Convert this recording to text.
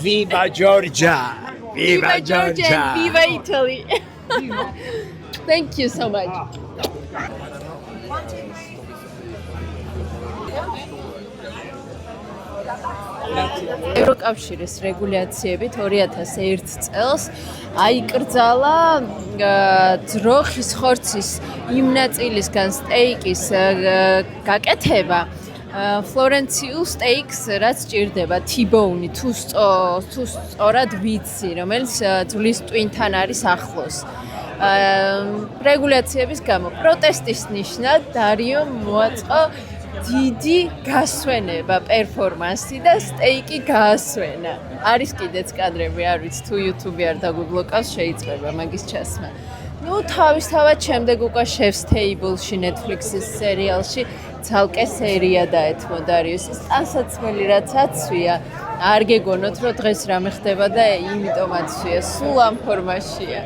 Viva Georgia! Viva Georgia! Viva Italy! Thank you so much. ევროკავშირის რეგულაციებით 2001 წელს აიკრძალა ძროხის ხორცის იმ ნაწილისგან სტეიკის გაკეთება ფლორენციულ სტეიქს რაც ჭირდება T-bone თუ სწორად ვიცი რომელიც ძვლის ტვინთან არის ახლოს რეგულაციების გამო პროტესტის ნიშნად დარიომ მოაწყო დიდი გასვენება პერფორმანსი და სტეიკი გაასვენა. არის კიდეც კადრები, არ ვიცი თუ YouTube არ დაგუბლოკავს, შეიძლება მაგის ჩასმა. ნუ თავისთავად შემდეგ უკვე Chef's Table-ში Netflix-ის სერიალში ცალკე სერია დაეთმო დარიუსის ტანსაცმელი რაც აცვია. არ გეგონოთ რომ დღეს რამე ხდება და იმიტომ აცვია, სულ ამ ფორმაშია.